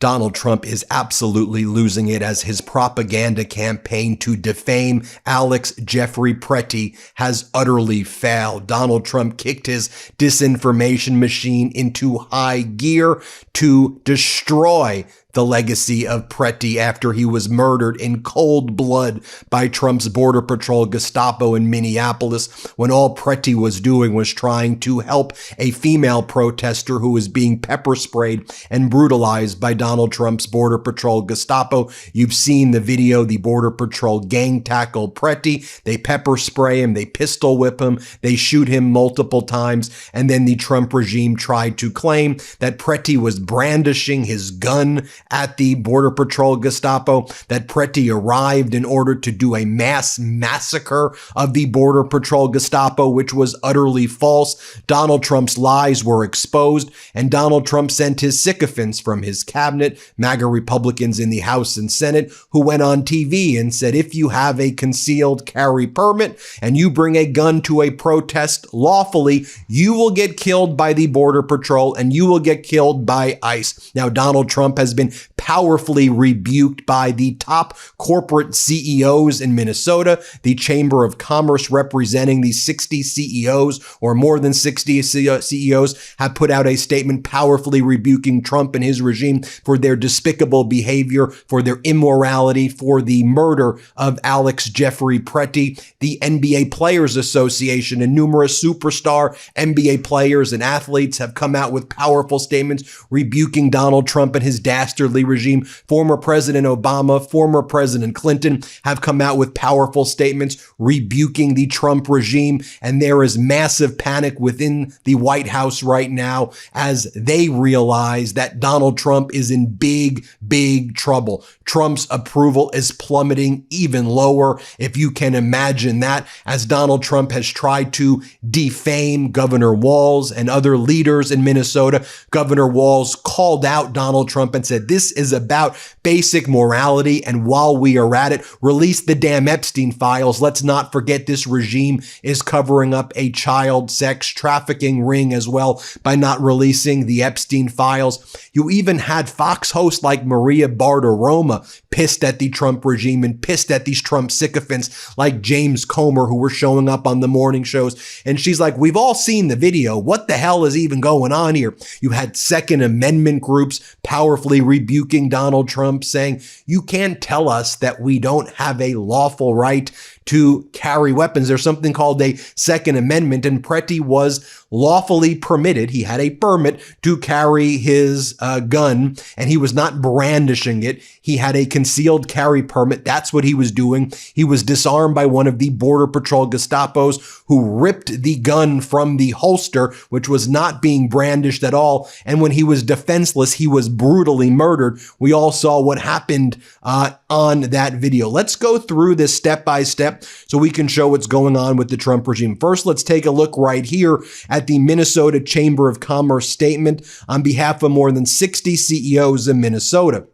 Donald Trump is absolutely losing it as his propaganda campaign to defame Alex Jeffrey Pretty has utterly failed. Donald Trump kicked his disinformation machine into high gear to destroy the legacy of Pretty after he was murdered in cold blood by Trump's Border Patrol Gestapo in Minneapolis, when all Pretty was doing was trying to help a female protester who was being pepper sprayed and brutalized by Donald Trump's Border Patrol Gestapo. You've seen the video. The Border Patrol gang tackle Pretty. They pepper spray him. They pistol whip him. They shoot him multiple times. And then the Trump regime tried to claim that Pretty was brandishing his gun at the Border Patrol Gestapo, that Pretty arrived in order to do a mass massacre of the Border Patrol Gestapo, which was utterly false. Donald Trump's lies were exposed, and Donald Trump sent his sycophants from his cabinet, MAGA Republicans in the House and Senate, who went on TV and said, if you have a concealed carry permit and you bring a gun to a protest lawfully, you will get killed by the Border Patrol and you will get killed by ICE. Now, Donald Trump has been powerfully rebuked by the top corporate CEOs in Minnesota. The Chamber of Commerce, representing the 60 CEOs or more than 60 CEOs, have put out a statement powerfully rebuking Trump and his regime for their despicable behavior, for their immorality, for the murder of Alex Jeffrey Pretty. The NBA Players Association and numerous superstar NBA players and athletes have come out with powerful statements rebuking Donald Trump and his dastardly regime. Former President Obama, former President Clinton have come out with powerful statements rebuking the Trump regime. And there is massive panic within the White House right now as they realize that Donald Trump is in big, big trouble. Trump's approval is plummeting even lower, if you can imagine that, as Donald Trump has tried to defame Governor Walz and other leaders in Minnesota. Governor Walz called out Donald Trump and said, this is about basic morality, and while we are at it, release the damn Epstein files. Let's not forget this regime is covering up a child sex trafficking ring as well by not releasing the Epstein files. You even had Fox hosts like Maria Bartiromo pissed at the Trump regime and pissed at these Trump sycophants like James Comer, who were showing up on the morning shows. And she's like, we've all seen the video. What the hell is even going on here? You had Second Amendment groups powerfully rebuking Donald Trump, saying, you can't tell us that we don't have a lawful right to carry weapons. There's something called a Second Amendment, and Pretty was lawfully permitted. He had a permit to carry his gun, and he was not brandishing it. He had a concealed carry permit. That's what he was doing. He was disarmed by one of the Border Patrol Gestapos, who ripped the gun from the holster, which was not being brandished at all. And when he was defenseless, he was brutally murdered. We all saw what happened on that video. Let's go through this step by step so we can show what's going on with the Trump regime. First, let's take a look right here at the Minnesota Chamber of Commerce statement on behalf of more than 60 CEOs in Minnesota.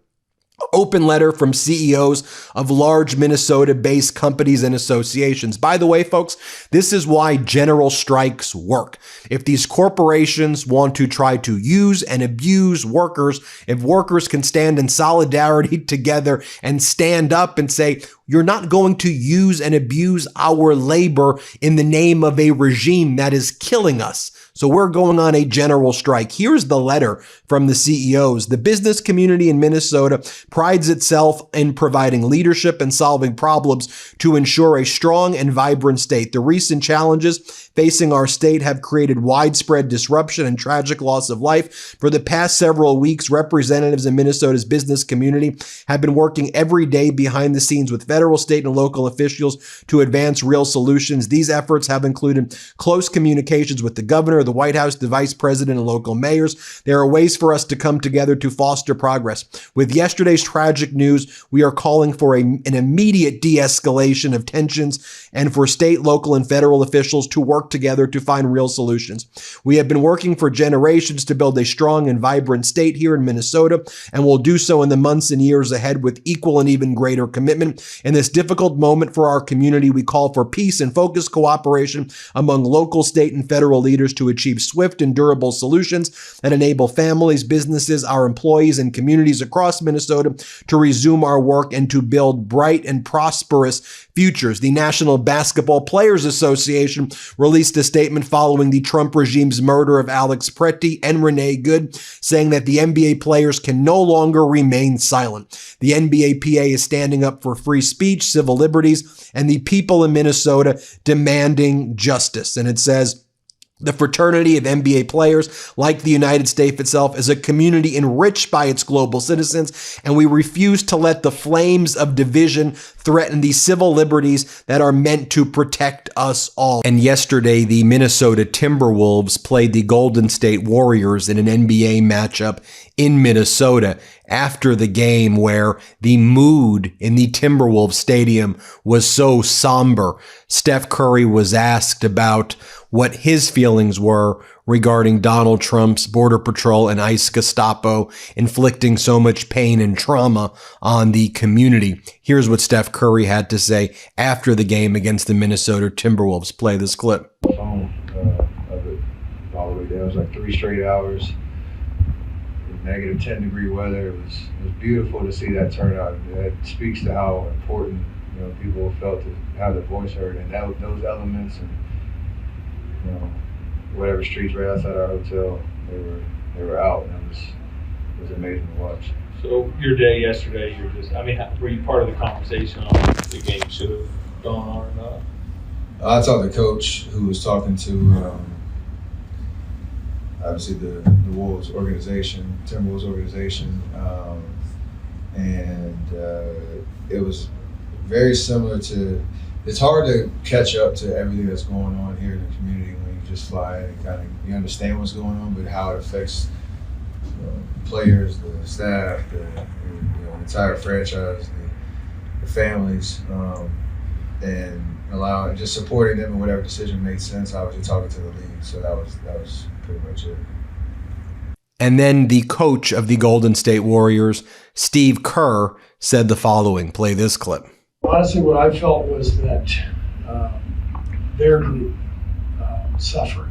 Open letter from CEOs of large Minnesota-based companies and associations. By the way, folks, this is why general strikes work. If these corporations want to try to use and abuse workers, if workers can stand in solidarity together and stand up and say, you're not going to use and abuse our labor in the name of a regime that is killing us. So we're going on a general strike. Here's the letter from the CEOs. The business community in Minnesota prides itself in providing leadership and solving problems to ensure a strong and vibrant state. The recent challenges facing our state have created widespread disruption and tragic loss of life. For the past several weeks, representatives in Minnesota's business community have been working every day behind the scenes with federal, state, and local officials to advance real solutions. These efforts have included close communications with the governor, the White House, the vice president, and local mayors. There are ways for us to come together to foster progress. With yesterday's tragic news, we are calling for an immediate de-escalation of tensions and for state, local, and federal officials to work together to find real solutions. We have been working for generations to build a strong and vibrant state here in Minnesota, and will do so in the months and years ahead with equal and even greater commitment. In this difficult moment for our community, we call for peace and focused cooperation among local, state, and federal leaders to achieve swift and durable solutions that enable families, businesses, our employees, and communities across Minnesota to resume our work and to build bright and prosperous futures. The National Basketball Players Association released a statement following the Trump regime's murder of Alex Pretty and Renee Good, saying that the NBA players can no longer remain silent. The NBAPA is standing up for free speech, civil liberties, and the people in Minnesota demanding justice. And it says, the fraternity of NBA players, like the United States itself, is a community enriched by its global citizens, and we refuse to let the flames of division threaten the civil liberties that are meant to protect us all. And yesterday, the Minnesota Timberwolves played the Golden State Warriors in an NBA matchup in Minnesota after the game, where the mood in the Timberwolves stadium was so somber. Steph Curry was asked about what his feelings were regarding Donald Trump's Border Patrol and ICE Gestapo inflicting so much pain and trauma on the community. Here's what Steph Curry had to say after the game against the Minnesota Timberwolves. Play this clip. Phone of it all the way down. It was like 3 straight hours. Negative 10-degree weather. It was beautiful to see that turnout. It speaks to how important people felt to have their voice heard, and those elements, and whatever streets right outside our hotel, they were out, and it was amazing to watch. So your day yesterday, were you part of the conversation on if the game should have gone on or not? I talked to Coach, who was talking to obviously the Wolves organization, Timberwolves organization, and it was very similar to. It's hard to catch up to everything that's going on here in the community when you just fly and you understand what's going on, but how it affects players, the staff, the entire franchise, the families, and just supporting them in whatever decision made sense. Obviously talking to the league, so that was pretty much it. And then the coach of the Golden State Warriors, Steve Kerr, said the following. Play this clip. Honestly, what I felt was that their group suffered.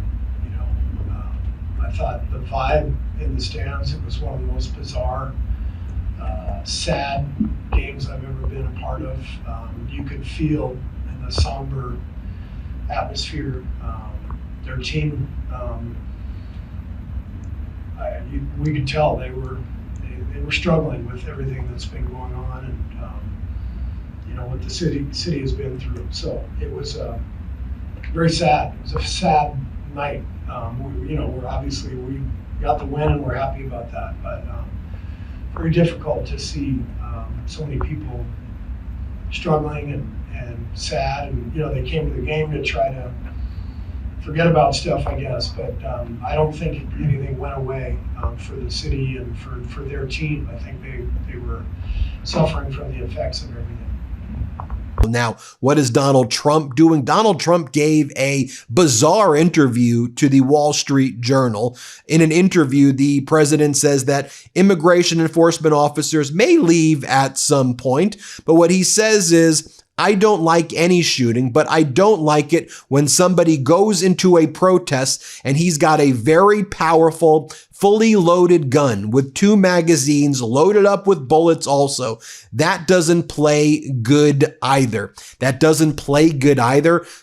I thought the vibe in the stands, it was one of the most bizarre, sad games I've ever been a part of. You could feel in the somber atmosphere their team. We could tell they were struggling with everything that's been going on, and what the city has been through. So it was very sad. It was a sad night. We're obviously we got the win and we're happy about that, but very difficult to see so many people struggling and sad. And they came to the game to try to forget about stuff, I guess, but I don't think anything went away for the city and for their team. I think they were suffering from the effects of everything. Now, what is Donald Trump doing? Donald Trump gave a bizarre interview to the Wall Street Journal. In an interview, the president says that immigration enforcement officers may leave at some point, but what he says is, I don't like any shooting, but I don't like it when somebody goes into a protest and he's got a very powerful, fully loaded gun with 2 magazines loaded up with bullets also. That doesn't play good either.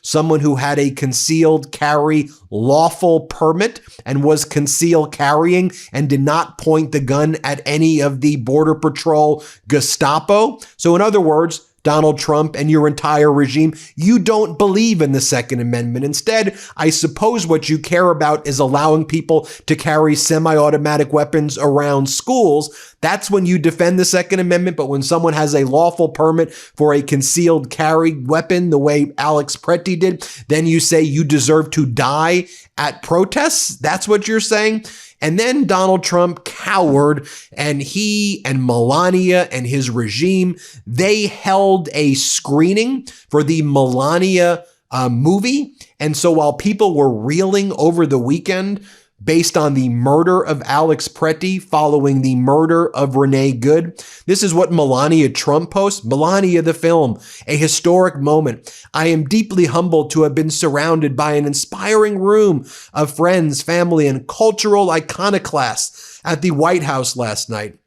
Someone who had a concealed carry lawful permit and was concealed carrying and did not point the gun at any of the Border Patrol Gestapo. So in other words, Donald Trump and your entire regime, you don't believe in the Second Amendment. Instead, I suppose what you care about is allowing people to carry semi-automatic weapons around schools. That's when you defend the Second Amendment. But when someone has a lawful permit for a concealed carry weapon, the way Alex Pretty did, then you say you deserve to die at protests. That's what you're saying. And then Donald Trump cowered, and he and Melania and his regime, they held a screening for the Melania movie. And so while people were reeling over the weekend based on the murder of Alex Pretty following the murder of Renee Good. This is what Melania Trump posts. Melania, the film, a historic moment. I am deeply humbled to have been surrounded by an inspiring room of friends, family, and cultural iconoclasts at the White House last night.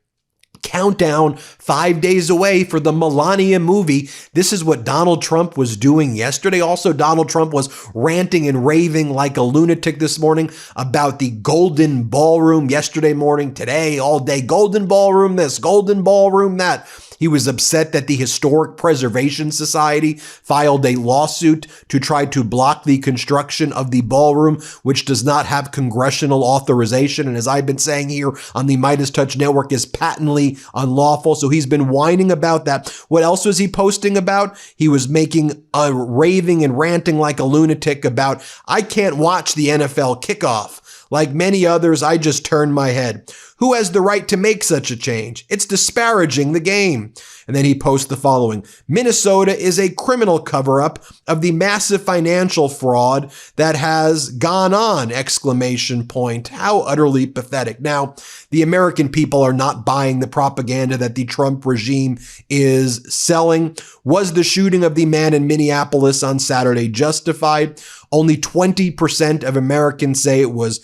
Countdown 5 days away for the Melania movie. This is what Donald Trump was doing yesterday. Also, Donald Trump was ranting and raving like a lunatic this morning about the Golden Ballroom yesterday morning, today, all day. Golden Ballroom this, Golden Ballroom that. He was upset that the Historic Preservation Society filed a lawsuit to try to block the construction of the ballroom, which does not have congressional authorization. And as I've been saying here on the MeidasTouch network, is patently unlawful. So he's been whining about that. What else was he posting about? He was making a raving and ranting like a lunatic about, I can't watch the NFL kickoff. Like many others, I just turned my head. Who has the right to make such a change? It's disparaging the game. And then he posts the following. Minnesota is a criminal cover-up of the massive financial fraud that has gone on, exclamation point. How utterly pathetic. Now, the American people are not buying the propaganda that the Trump regime is selling. Was the shooting of the man in Minneapolis on Saturday justified? Only 20% of Americans say it was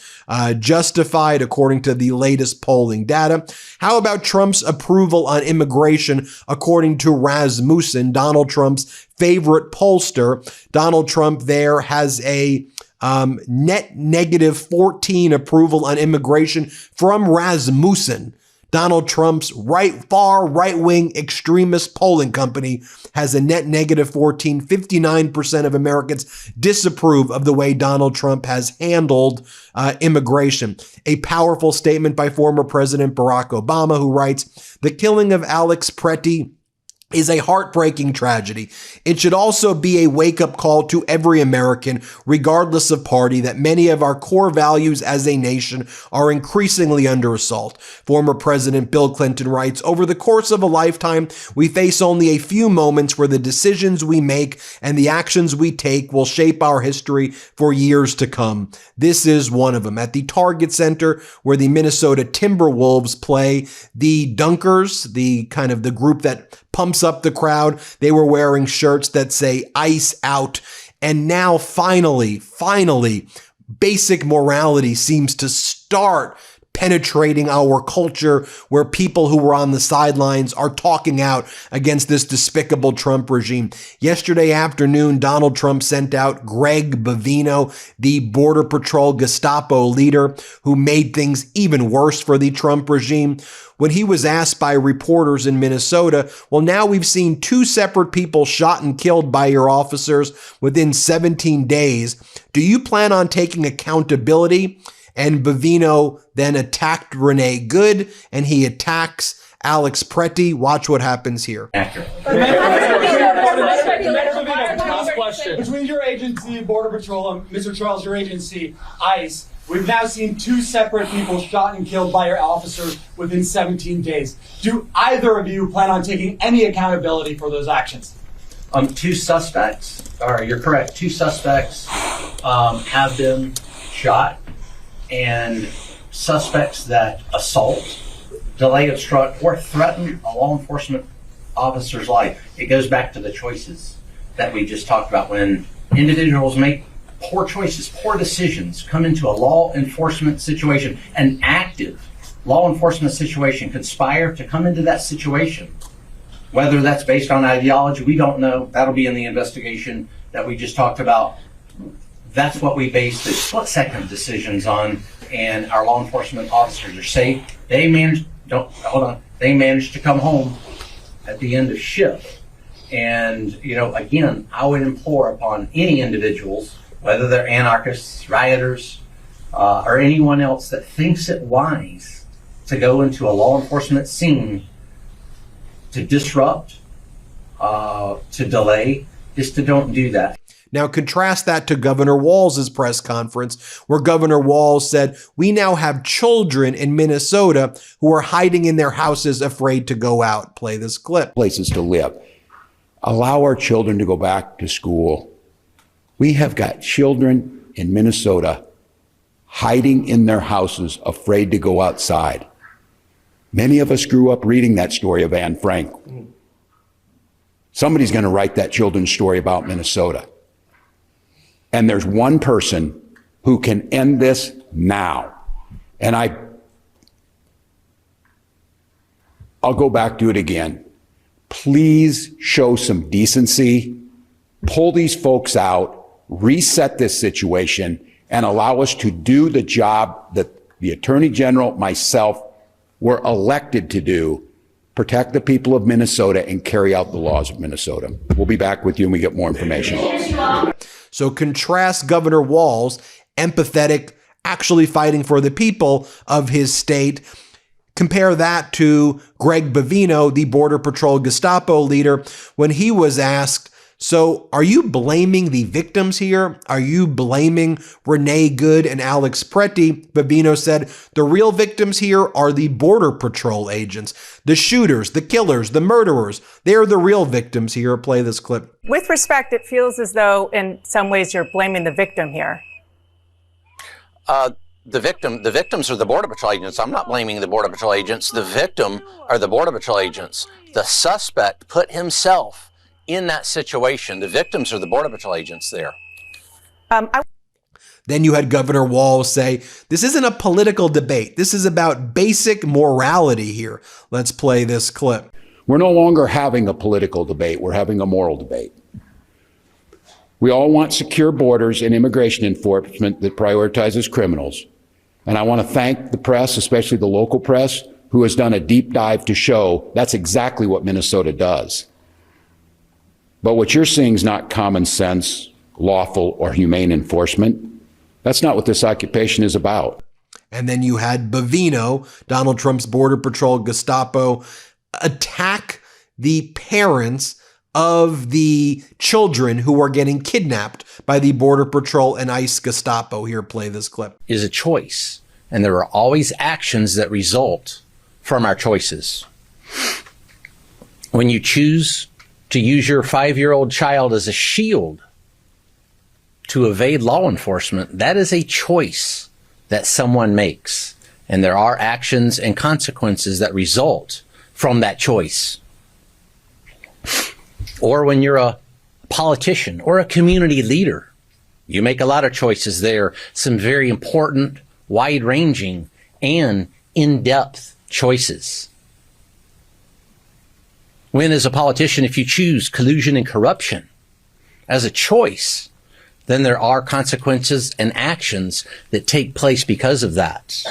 justified, according to the latest polling data. How about Trump's approval on immigration, according to Rasmussen, Donald Trump's favorite pollster? Donald Trump there has a net negative 14 approval on immigration from Rasmussen. Donald Trump's far right-wing extremist polling company has a net negative 14. 59% of Americans disapprove of the way Donald Trump has handled immigration. A powerful statement by former President Barack Obama, who writes, the killing of Alex Pretty is a heartbreaking tragedy. It should also be a wake-up call to every American, regardless of party, that many of our core values as a nation are increasingly under assault. Former President Bill Clinton writes, over the course of a lifetime, we face only a few moments where the decisions we make and the actions we take will shape our history for years to come. This is one of them. At the Target Center, where the Minnesota Timberwolves play, the Dunkers, the group that pumps up the crowd, they were wearing shirts that say "Ice Out." And now finally, basic morality seems to start penetrating our culture, where people who were on the sidelines are talking out against this despicable Trump regime. Yesterday afternoon, Donald Trump sent out Greg Bovino, the Border Patrol Gestapo leader, who made things even worse for the Trump regime. When he was asked by reporters in Minnesota, well, now we've seen 2 separate people shot and killed by your officers within 17 days. Do you plan on taking accountability? And Bovino then attacked Renee Good, and he attacks Alex Pretty. Watch what happens here. Last question. Between your agency, Border Patrol, and Mr. Charles, your agency, ICE, we've now seen 2 separate people shot and killed by your officers within 17 days. Do either of you plan on taking any accountability for those actions? 2 suspects, or you're correct, 2 suspects have been shot, and suspects that assault, delay, obstruct, or threaten a law enforcement officer's life. It goes back to the choices that we just talked about. When individuals make poor choices, poor decisions, come into a law enforcement situation, an active law enforcement situation, conspire to come into that situation. Whether that's based on ideology, we don't know. That'll be in the investigation that we just talked about. That's what we base the split-second decisions on, and our law enforcement officers are safe. They managed to come home at the end of shift. And, again, I would implore upon any individuals, whether they're anarchists, rioters, or anyone else that thinks it wise to go into a law enforcement scene to disrupt, to delay, is to don't do that. Now contrast that to Governor Walz's press conference, where Governor Walz said, we now have children in Minnesota who are hiding in their houses afraid to go out. Play this clip. Places to live. Allow our children to go back to school. We have got children in Minnesota hiding in their houses, afraid to go outside. Many of us grew up reading that story of Anne Frank. Somebody's going to write that children's story about Minnesota. And there's one person who can end this now. And I'll go back to it again. Please show some decency, pull these folks out, reset this situation, and allow us to do the job that the Attorney General, myself, were elected to do, protect the people of Minnesota and carry out the laws of Minnesota. We'll be back with you when we get more information. So contrast Governor Walz, empathetic, actually fighting for the people of his state. Compare that to Greg Bavino, the Border Patrol Gestapo leader, when he was asked, so are you blaming the victims here? Are you blaming Renee Good and Alex Pretty? Bavino said, the real victims here are the Border Patrol agents, the shooters, the killers, the murderers. They're the real victims here. Play this clip. With respect, it feels as though in some ways you're blaming the victim here. The victims are the Border Patrol agents. I'm not blaming the Border Patrol agents. The victim are the Border Patrol agents. The suspect put himself in that situation. The victims are the Border Patrol agents there. Then you had Governor Walz say, this isn't a political debate. This is about basic morality here. Let's play this clip. We're no longer having a political debate. We're having a moral debate. We all want secure borders and immigration enforcement that prioritizes criminals. And I want to thank the press, especially the local press, who has done a deep dive to show that's exactly what Minnesota does. But what you're seeing is not common sense, lawful, or humane enforcement. That's not what this occupation is about. And then you had Bavino, Donald Trump's Border Patrol Gestapo, attack the parents of the children who are getting kidnapped by the Border Patrol and ICE Gestapo. Here, play this clip. Is a choice, and there are always actions that result from our choices. When you choose to use your 5-year-old child as a shield to evade law enforcement, that is a choice that someone makes. And there are actions and consequences that result from that choice. Or when you're a politician or a community leader, you make a lot of choices there, some very important, wide-ranging, and in-depth choices. When, as a politician, if you choose collusion and corruption as a choice, then there are consequences and actions that take place because of that.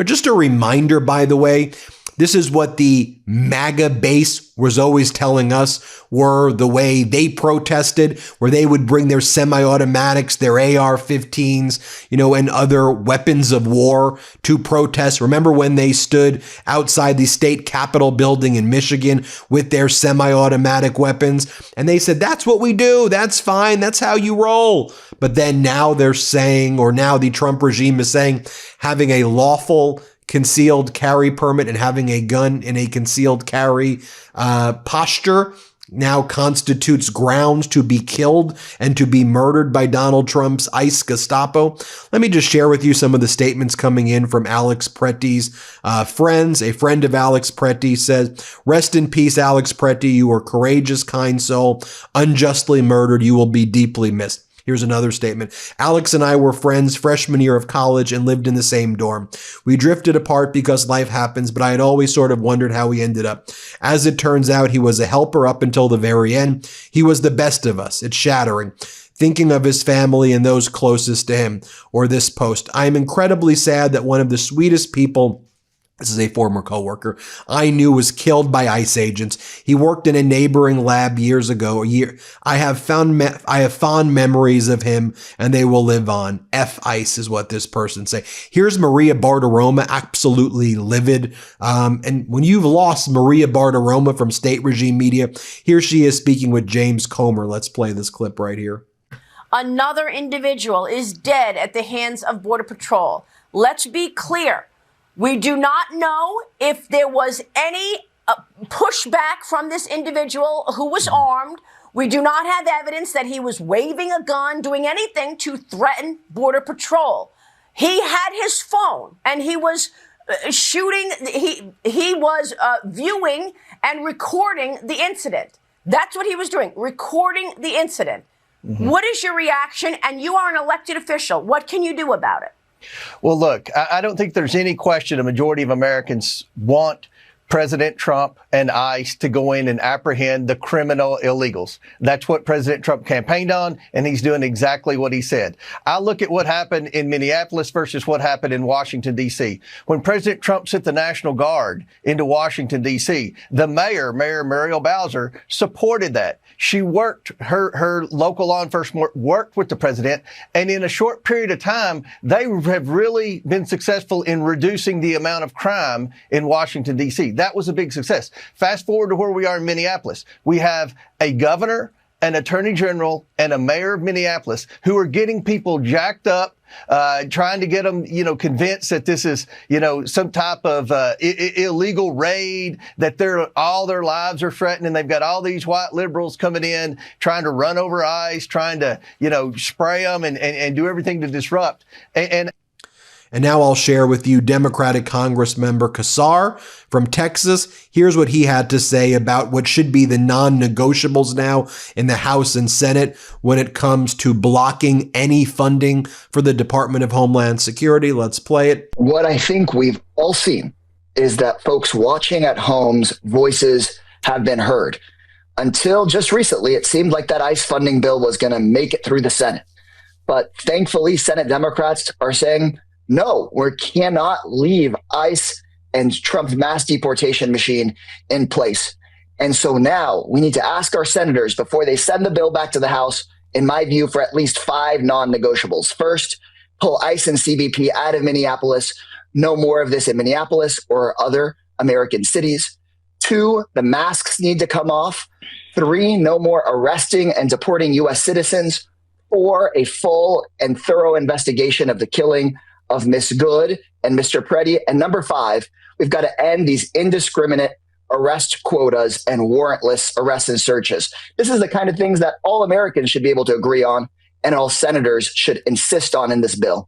Just a reminder, by the way, this is what the MAGA base was always telling us were the way they protested, where they would bring their semi-automatics, their AR-15s, and other weapons of war to protest. Remember when they stood outside the state capitol building in Michigan with their semi-automatic weapons? And they said, that's what we do. That's fine. That's how you roll. But then now they're saying, or now the Trump regime is saying, having a lawful concealed carry permit and having a gun in a concealed carry posture now constitutes grounds to be killed and to be murdered by Donald Trump's ICE Gestapo. Let me just share with you some of the statements coming in from Alex Pretty's friends. A friend of Alex Pretty says, rest in peace, Alex Pretty. You are courageous, kind soul, unjustly murdered. You will be deeply missed. Here's another statement. Alex and I were friends freshman year of college and lived in the same dorm. We drifted apart because life happens, but I had always sort of wondered how we ended up. As it turns out, he was a helper up until the very end. He was the best of us. It's shattering. Thinking of his family and those closest to him. Or this post. I am incredibly sad that one of the sweetest people, this is a former coworker, I knew was killed by ICE agents. He worked in a neighboring lab years ago. I have fond memories of him, and they will live on. F ICE is what this person say. Here's Maria Bartiromo, absolutely livid. And when you've lost Maria Bartiromo from state regime media, here she is speaking with James Comer. Let's play this clip right here. Another individual is dead at the hands of Border Patrol. Let's be clear. We do not know if there was any pushback from this individual who was armed. We do not have evidence that he was waving a gun, doing anything to threaten Border Patrol. He had his phone and he was shooting, he was viewing and recording the incident. That's what he was doing, recording the incident. Mm-hmm. What is your reaction? And you are an elected official. What can you do about it? Well, look, I don't think there's any question a majority of Americans want President Trump and ICE to go in and apprehend the criminal illegals. That's what President Trump campaigned on, and he's doing exactly what he said. I look at what happened in Minneapolis versus what happened in Washington, D.C. When President Trump sent the National Guard into Washington, D.C., the Mayor Muriel Bowser, supported that. She worked, her local law enforcement worked with the president, and in a short period of time, they have really been successful in reducing the amount of crime in Washington, D.C. That was a big success. Fast forward to where we are in Minneapolis. We have a governor, an attorney general, and a mayor of Minneapolis who are getting people jacked up, trying to get them, convinced that this is, some type of illegal raid, that all their lives are threatened, and they've got all these white liberals coming in, trying to run over ICE, trying to, spray them and do everything to disrupt. And now I'll share with you Democratic Congress member Kassar from Texas. Here's what he had to say about what should be the non-negotiables now in the House and Senate when it comes to blocking any funding for the Department of Homeland Security. Let's play it. What I think we've all seen is that folks watching at home's voices have been heard. Until just recently, it seemed like that ICE funding bill was going to make it through the Senate. But thankfully, Senate Democrats are saying, no, we cannot leave ICE and Trump's mass deportation machine in place. And so now we need to ask our senators before they send the bill back to the House, in my view, for at least 5 non-negotiables. First, pull ICE and CBP out of Minneapolis. No more of this in Minneapolis or other American cities. 2, the masks need to come off. 3, no more arresting and deporting U.S. citizens. 4, a full and thorough investigation of the killing of Miss Good and Mr. Preddy. And number 5, we've got to end these indiscriminate arrest quotas and warrantless arrests and searches. This is the kind of things that all Americans should be able to agree on and all senators should insist on in this bill.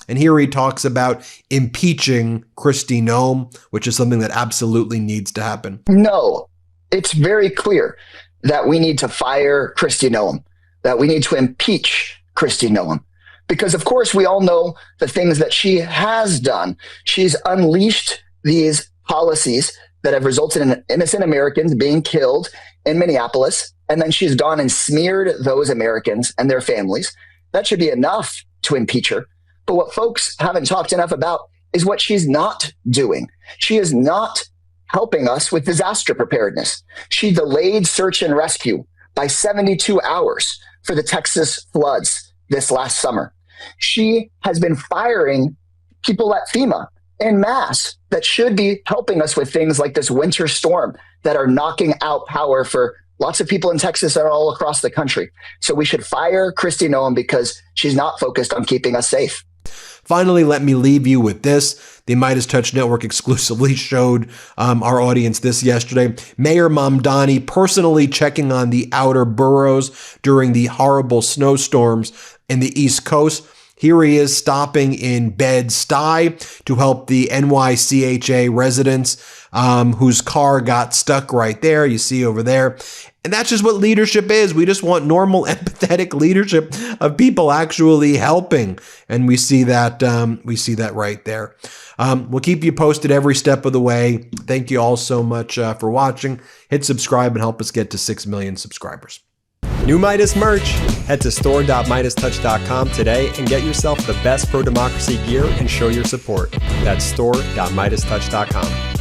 And here he talks about impeaching Kristi Noem, which is something that absolutely needs to happen. No, it's very clear that we need to fire Kristi Noem, that we need to impeach Kristi Noem. Because, of course, we all know the things that she has done. She's unleashed these policies that have resulted in innocent Americans being killed in Minneapolis. And then she's gone and smeared those Americans and their families. That should be enough to impeach her. But what folks haven't talked enough about is what she's not doing. She is not helping us with disaster preparedness. She delayed search and rescue by 72 hours for the Texas floods this last summer. She has been firing people at FEMA en masse that should be helping us with things like this winter storm that are knocking out power for lots of people in Texas and all across the country. So we should fire Kristi Noem because she's not focused on keeping us safe. Finally, let me leave you with this. The MeidasTouch Network exclusively showed our audience this yesterday. Mayor Mamdani personally checking on the outer boroughs during the horrible snowstorms in the East Coast. Here he is stopping in Bed-Stuy to help the NYCHA residents whose car got stuck right there. You see over there. And that's just what leadership is. We just want normal, empathetic leadership of people actually helping. And we see that right there. We'll keep you posted every step of the way. Thank you all so much for watching. Hit subscribe and help us get to 6 million subscribers. New Meidas merch. Head to store.meidastouch.com today and get yourself the best pro-democracy gear and show your support. That's store.meidastouch.com.